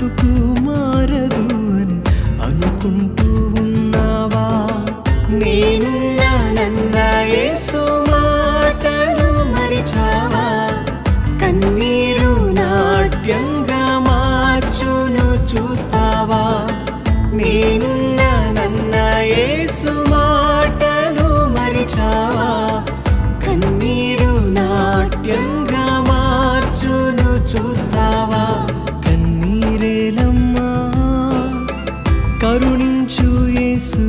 బ్రతుకు మారదు అని అనుకుంటూ ఉన్నావా? నేనున్నానన్న యేసు మాటలు మరిచావా? కన్నీరు నాట్యంగా మార్చును చూస్తావా? నేనున్నానన్న యేసు మాటలు మరిచావా? కన్నీరు నాట్యంగా మార్చును చూస్తావా? కన్నీరేలమ్మా, కరుణించు యేసు